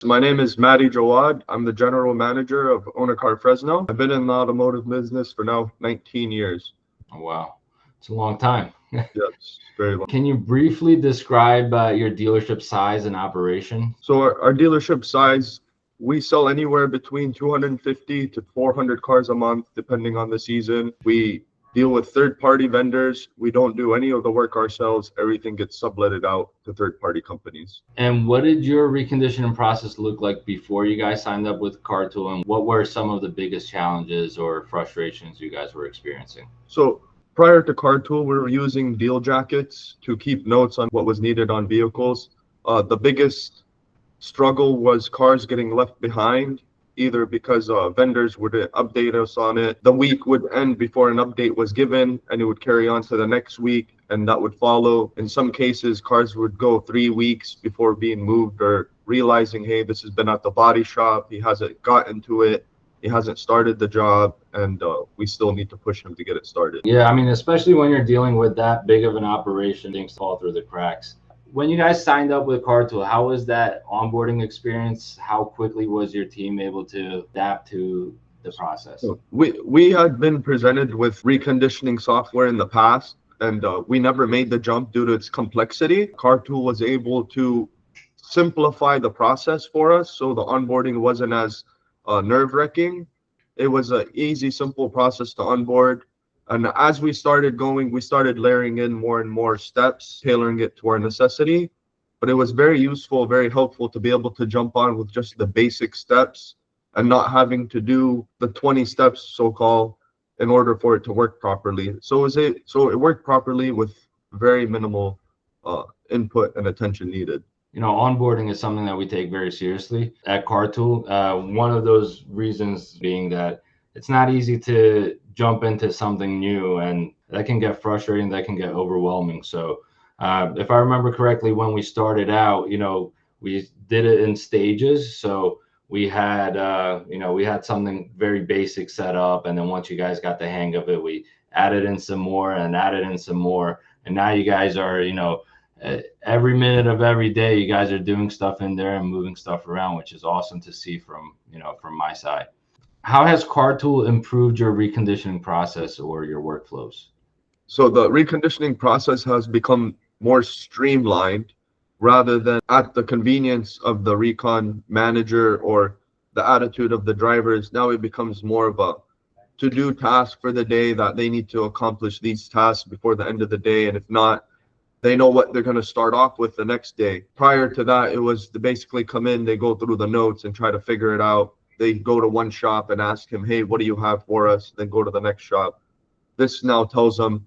My name is Mahde Jawad. I'm the general manager of Own A Car Fresno. I've been in the automotive business for now 19 years. Oh, wow. It's a long time. Yes, very long. Can you briefly describe your dealership size and operation? So our dealership size, we sell anywhere between 250 to 400 cars a month, depending on the season. We deal with third-party vendors. We don't do any of the work ourselves. Everything gets subletted out to third-party companies. And what did your reconditioning process look like before you guys signed up with Cartuul? And what were some of the biggest challenges or frustrations you guys were experiencing? So prior to Cartuul, we were using deal jackets to keep notes on what was needed on vehicles. The biggest struggle was cars getting left behind, either because vendors would update us on it. The week would end before an update was given, and it would carry on to the next week, and that would follow. In some cases, cars would go 3 weeks before being moved or realizing, hey, this has been at the body shop, he hasn't gotten to it, he hasn't started the job, and we still need to push him to get it started. Yeah, I mean, especially when you're dealing with that big of an operation, things fall through the cracks. When you guys signed up with Cartuul, how was that onboarding experience? How quickly was your team able to adapt to the process? So we had been presented with reconditioning software in the past, and we never made the jump due to its complexity. Cartuul was able to simplify the process for us, so the onboarding wasn't as nerve-wracking. It was an easy, simple process to onboard. And as we started going, we started layering in more and more steps, tailoring it to our necessity. But it was very useful, very helpful to be able to jump on with just the basic steps and not having to do the 20 steps, so-called, in order for it to work properly. So it worked properly with very minimal input and attention needed. You know, onboarding is something that we take very seriously at Cartuul. One of those reasons being that it's not easy to jump into something new, and that can get frustrating, that can get overwhelming. So if I remember correctly, when we started out, we did it in stages. So we had, we had something very basic set up. And then once you guys got the hang of it, we added in some more and added in some more. And now you guys are, every minute of every day, you guys are doing stuff in there and moving stuff around, which is awesome to see from my side. How has Cartuul improved your reconditioning process or your workflows? So the reconditioning process has become more streamlined rather than at the convenience of the recon manager or the attitude of the drivers. Now it becomes more of a to-do task for the day that they need to accomplish these tasks before the end of the day. And if not, they know what they're going to start off with the next day. Prior to that, it was to basically come in, they go through the notes and try to figure it out. They go to one shop and ask him, hey, what do you have for us? Then go to the next shop. This now tells them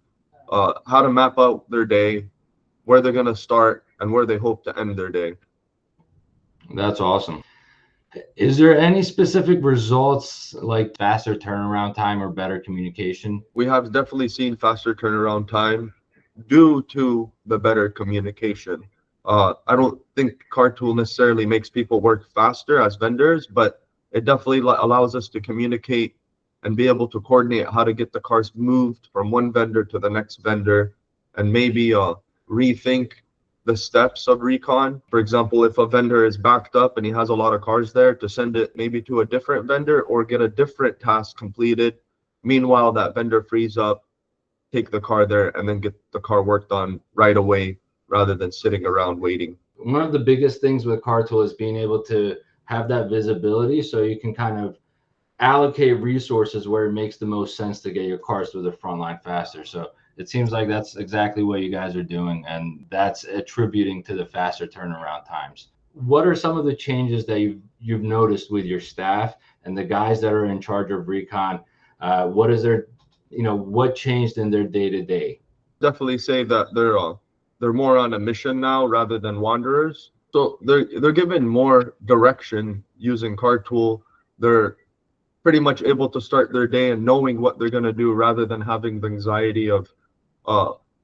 how to map out their day, where they're going to start, and where they hope to end their day. That's awesome. Is there any specific results like faster turnaround time or better communication? We have definitely seen faster turnaround time due to the better communication. I don't think Cartuul necessarily makes people work faster as vendors, but it definitely allows us to communicate and be able to coordinate how to get the cars moved from one vendor to the next vendor, and maybe rethink the steps of recon. For example, if a vendor is backed up and he has a lot of cars there, to send it maybe to a different vendor or get a different task completed. Meanwhile, that vendor frees up, take the car there, and then get the car worked on right away rather than sitting around waiting. One of the biggest things with Cartuul is being able to have that visibility so you can kind of allocate resources where it makes the most sense to get your cars through the front line faster. So it seems like that's exactly what you guys are doing, and that's attributing to the faster turnaround times. What are some of the changes that you've noticed with your staff and the guys that are in charge of recon? What is their, what changed in their day to day? Definitely say that they're more on a mission now rather than wanderers. So they're given more direction using Cartuul. They're pretty much able to start their day and knowing what they're going to do rather than having the anxiety of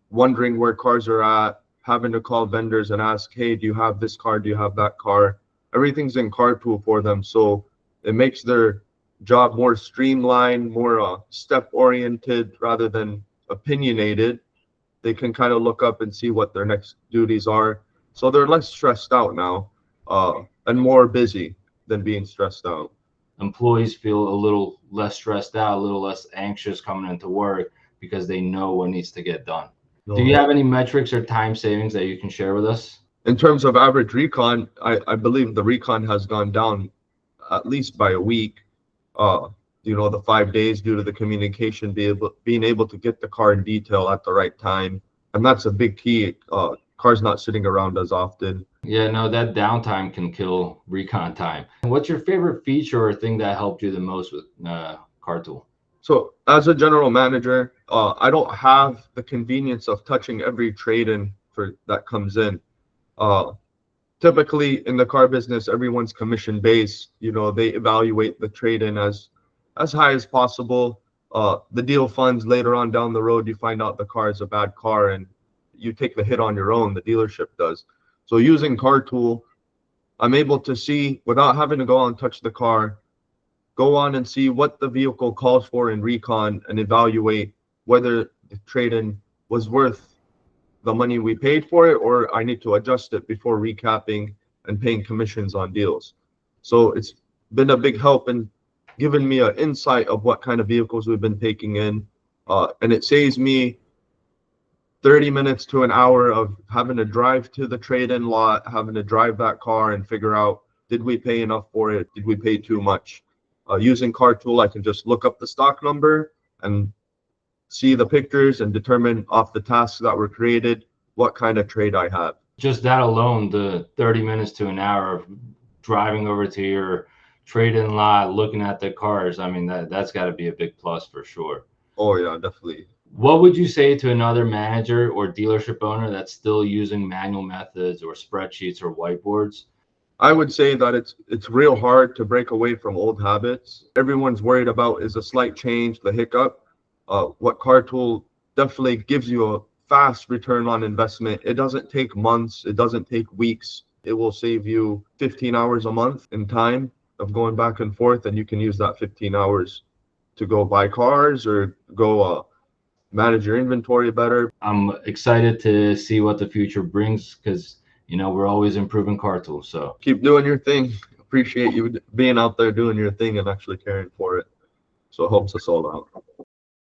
wondering where cars are at, having to call vendors and ask, hey, do you have this car? Do you have that car? Everything's in Cartuul for them. So it makes their job more streamlined, more step-oriented rather than opinionated. They can kind of look up and see what their next duties are. So they're less stressed out now. and more busy than being stressed out. Employees feel a little less stressed out, a little less anxious coming into work because they know what needs to get done. Do you have any metrics or time savings that you can share with us? In terms of average recon, I believe the recon has gone down at least by a week. The 5 days due to the communication, being able to get the car in detail at the right time. And that's a big key. Cars not sitting around as often. Yeah, no, that downtime can kill recon time. What's your favorite feature or thing that helped you the most with Cartuul? So as a general manager, I don't have the convenience of touching every trade-in for that comes in. Uh, Typically in the car business, everyone's commission based. They evaluate the trade-in as high as possible. The deal funds later on down the road, you find out the car is a bad car and you take the hit on your own. The dealership does. So using Cartuul, I'm able to see without having to go on and touch the car, go on and see what the vehicle calls for in recon and evaluate whether the trade-in was worth the money we paid for it, or I need to adjust it before recapping and paying commissions on deals. So it's been a big help in giving me an insight of what kind of vehicles we've been taking in. And it saves me 30 minutes to an hour of having to drive to the trade-in lot, having to drive that car and figure out, did we pay enough for it? Did we pay too much? Using Cartuul, I can just look up the stock number and see the pictures and determine off the tasks that were created what kind of trade I have. Just that alone, the 30 minutes to an hour of driving over to your trade-in lot, looking at the cars, I mean, that's got to be a big plus for sure. Oh yeah, definitely. What would you say to another manager or dealership owner that's still using manual methods or spreadsheets or whiteboards? I would say that it's real hard to break away from old habits. Everyone's worried about is a slight change, the hiccup. What Cartuul definitely gives you a fast return on investment. It doesn't take months. It doesn't take weeks. It will save you 15 hours a month in time of going back and forth, and you can use that 15 hours to go buy cars or go manage your inventory better. I'm excited to see what the future brings because, we're always improving Cartuul. So keep doing your thing. Appreciate you being out there doing your thing and actually caring for it. So it helps us all out.